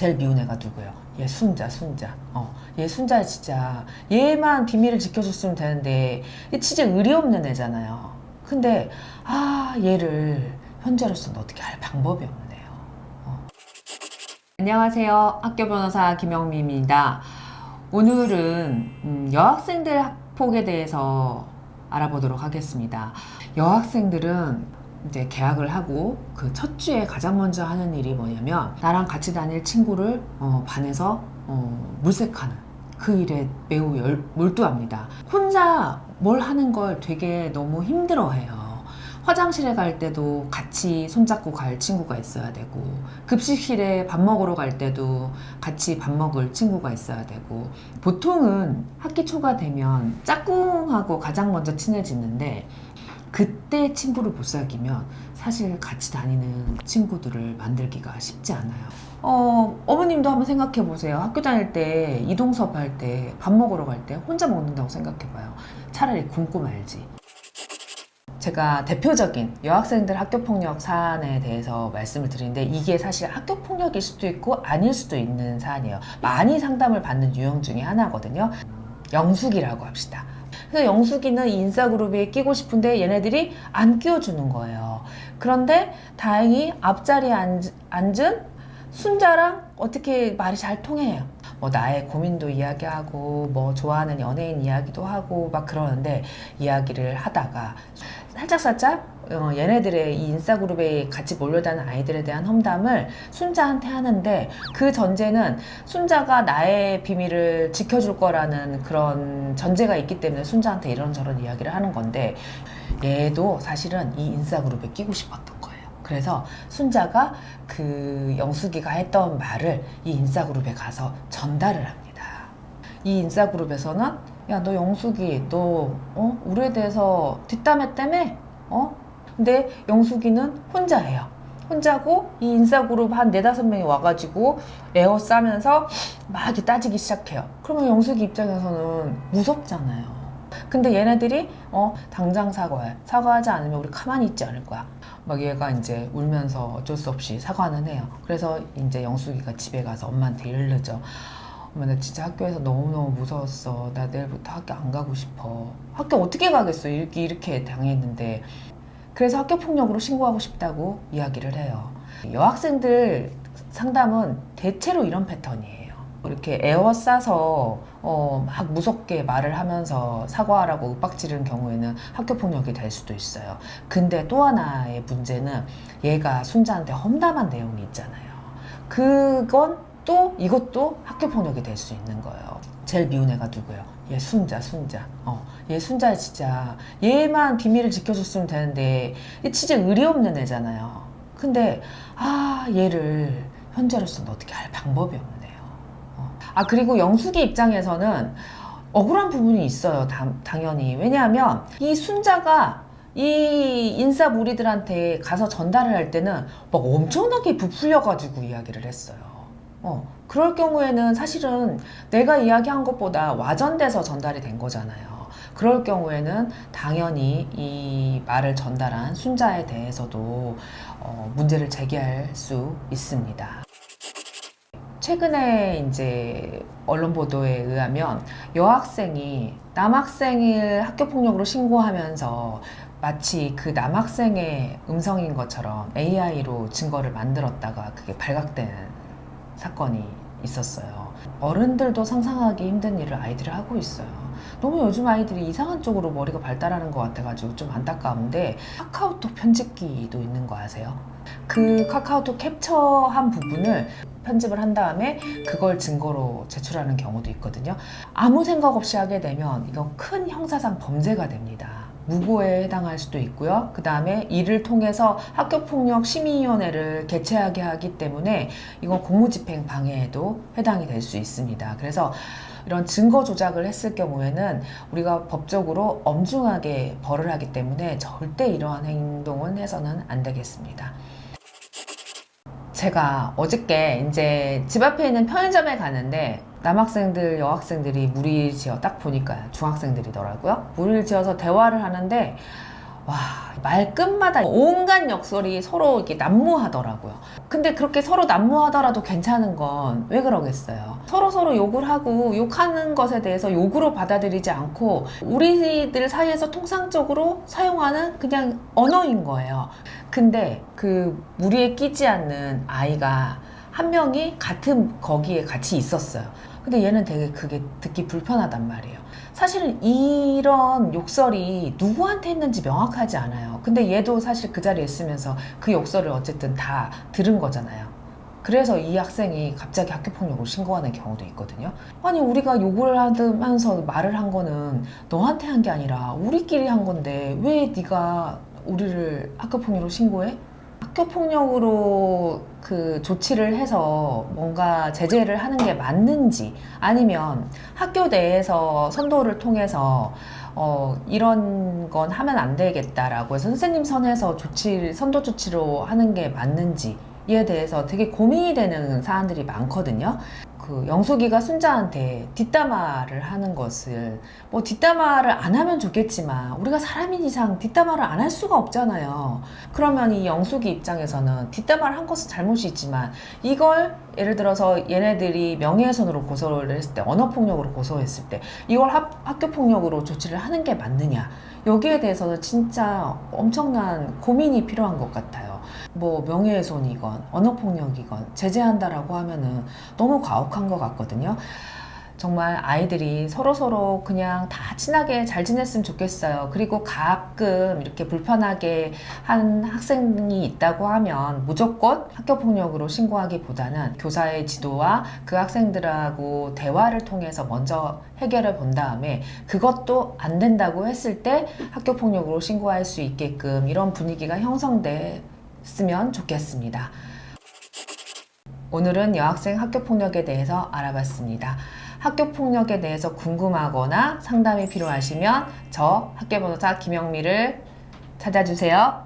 제일 미운 애가 누구예요? 얘 순자. 얘 순자 진짜 얘만 비밀을 지켜줬으면 되는데 얘 진짜 의리 없는 애잖아요. 근데 얘를 현재로서는 어떻게 할 방법이 없네요. 안녕하세요. 학교 변호사 김영미입니다. 오늘은 여학생들 학폭에 대해서 알아보도록 하겠습니다. 여학생들은 이제 개학을 하고 그 첫 주에 가장 먼저 하는 일이 뭐냐면 나랑 같이 다닐 친구를 반에서 물색하는 그 일에 매우 몰두합니다. 혼자 뭘 하는 걸 되게 너무 힘들어해요. 화장실에 갈 때도 같이 손잡고 갈 친구가 있어야 되고, 급식실에 밥 먹으러 갈 때도 같이 밥 먹을 친구가 있어야 되고, 보통은 학기 초가 되면 짝꿍하고 가장 먼저 친해지는데 그때 친구를 못 사귀면 사실 같이 다니는 친구들을 만들기가 쉽지 않아요. 어머님도 한번 생각해 보세요. 학교 다닐 때 이동 수업할 때 밥 먹으러 갈 때 혼자 먹는다고 생각해 봐요. 차라리 굶고 말지. 제가 대표적인 여학생들 학교폭력 사안에 대해서 말씀을 드리는데 이게 사실 학교폭력일 수도 있고 아닐 수도 있는 사안이에요. 많이 상담을 받는 유형 중에 하나거든요. 영숙이라고 합시다. 그래서 영숙이는 이 인싸그룹에 끼고 싶은데 얘네들이 안 끼워주는 거예요. 그런데 다행히 앞자리에 앉은 순자랑 어떻게 말이 잘 통해요. 뭐 나의 고민도 이야기하고 뭐 좋아하는 연예인 이야기도 하고 막 그러는데 이야기를 하다가 살짝 얘네들의 이 인싸그룹에 같이 몰려다니는 아이들에 대한 험담을 순자한테 하는데 그 전제는 순자가 나의 비밀을 지켜줄 거라는 그런 전제가 있기 때문에 순자한테 이런저런 이야기를 하는 건데 얘도 사실은 이 인싸그룹에 끼고 싶었던 거예요. 그래서 순자가 그 영숙이가 했던 말을 이 인싸그룹에 가서 전달을 합니다. 이 인싸그룹에서는 야, 너 영숙이 너 우리에 대해서 뒷담했다며? 근데 영숙이는 혼자예요. 혼자고 이 인싸그룹 한 4-5명이 와가지고 에어싸면서 막 이렇게 따지기 시작해요. 그러면 영숙이 입장에서는 무섭잖아요. 근데 얘네들이 당장 사과해. 사과하지 않으면 우리 가만히 있지 않을 거야. 막 얘가 이제 울면서 어쩔 수 없이 사과는 해요. 그래서 이제 영숙이가 집에 가서 엄마한테 이르죠. 엄마, 나 진짜 학교에서 너무너무 무서웠어. 나 내일부터 학교 안 가고 싶어. 학교 어떻게 가겠어? 이렇게 당했는데. 그래서 학교폭력으로 신고하고 싶다고 이야기를 해요. 여학생들 상담은 대체로 이런 패턴이에요. 이렇게 에워싸서 막 무섭게 말을 하면서 사과하라고 윽박지르는 경우에는 학교폭력이 될 수도 있어요. 근데 또 하나의 문제는 얘가 순자한테 험담한 내용이 있잖아요. 그건 또 이것도 학교폭력이 될 수 있는 거예요. 제일 미운 애가 누구예요? 얘 순자. 얘 순자 진짜 얘만 비밀을 지켜줬으면 되는데 얘 진짜 의리 없는 애잖아요. 근데 얘를 현재로서는 어떻게 할 방법이 없네요. 그리고 영숙이 입장에서는 억울한 부분이 있어요. 당연히. 왜냐하면 이 순자가 이 인싸 무리들한테 가서 전달을 할 때는 막 엄청나게 부풀려가지고 이야기를 했어요. 그럴 경우에는 사실은 내가 이야기한 것보다 와전돼서 전달이 된 거잖아요. 그럴 경우에는 당연히 이 말을 전달한 순자에 대해서도 문제를 제기할 수 있습니다. 최근에 이제 언론 보도에 의하면 여학생이 남학생을 학교폭력으로 신고하면서 마치 그 남학생의 음성인 것처럼 AI로 증거를 만들었다가 그게 발각된 사건이 있었어요. 어른들도 상상하기 힘든 일을 아이들이 하고 있어요. 너무 요즘 아이들이 이상한 쪽으로 머리가 발달하는 것 같아가지고 좀 안타까운데 카카오톡 편집기도 있는 거 아세요? 그 카카오톡 캡처한 부분을 편집을 한 다음에 그걸 증거로 제출하는 경우도 있거든요. 아무 생각 없이 하게 되면 이건 큰 형사상 범죄가 됩니다. 무고에 해당할 수도 있고요. 그 다음에 이를 통해서 학교폭력 심의위원회를 개최하게 하기 때문에 이건 공무집행 방해에도 해당이 될 수 있습니다. 그래서 이런 증거 조작을 했을 경우에는 우리가 법적으로 엄중하게 벌을 하기 때문에 절대 이러한 행동은 해서는 안 되겠습니다. 제가 어저께 이제 집 앞에 있는 편의점에 가는데 남학생들, 여학생들이 무리를 지어 딱 보니까 중학생들이더라고요. 무리를 지어서 대화를 하는데 와, 말끝마다 온갖 역설이 서로 이렇게 난무하더라고요. 근데 그렇게 서로 난무하더라도 괜찮은 건 왜 그러겠어요? 서로 욕을 하고 욕하는 것에 대해서 욕으로 받아들이지 않고 우리들 사이에서 통상적으로 사용하는 그냥 언어인 거예요. 근데 그 무리에 끼지 않는 아이가 한 명이 같은 거기에 같이 있었어요. 근데 얘는 되게 그게 듣기 불편하단 말이에요. 사실은 이런 욕설이 누구한테 했는지 명확하지 않아요. 근데 얘도 사실 그 자리에 있으면서 그 욕설을 어쨌든 다 들은 거잖아요. 그래서 이 학생이 갑자기 학교폭력으로 신고하는 경우도 있거든요. 아니 우리가 욕을 하면서 말을 한 거는 너한테 한 게 아니라 우리끼리 한 건데 왜 네가 우리를 학교폭력으로 신고해? 학교폭력으로 그 조치를 해서 뭔가 제재를 하는 게 맞는지, 아니면 학교 내에서 선도를 통해서 이런 건 하면 안 되겠다라고 해서 선생님 선에서 선도 조치로 하는 게 맞는지에 대해서 되게 고민이 되는 사안들이 많거든요. 그 영숙이가 순자한테 뒷담화를 하는 것을, 뭐 뒷담화를 안 하면 좋겠지만 우리가 사람인 이상 뒷담화를 안 할 수가 없잖아요. 그러면 이 영숙이 입장에서는 뒷담화를 한 것은 잘못이 있지만 이걸 예를 들어서 얘네들이 명예훼손으로 고소를 했을 때, 언어폭력으로 고소했을 때 이걸 학교폭력으로 조치를 하는 게 맞느냐, 여기에 대해서는 진짜 엄청난 고민이 필요한 것 같아요. 뭐 명예훼손이건 언어폭력이건 제재한다라고 하면은 너무 가혹한 것 같거든요. 정말 아이들이 서로서로 그냥 다 친하게 잘 지냈으면 좋겠어요. 그리고 가끔 이렇게 불편하게 한 학생이 있다고 하면 무조건 학교폭력으로 신고하기보다는 교사의 지도와 그 학생들하고 대화를 통해서 먼저 해결을 본 다음에 그것도 안 된다고 했을 때 학교폭력으로 신고할 수 있게끔 이런 분위기가 형성됐으면 좋겠습니다. 오늘은 여학생 학교폭력에 대해서 알아봤습니다. 학교폭력에 대해서 궁금하거나 상담이 필요하시면 저 학교변호사 김영미를 찾아주세요.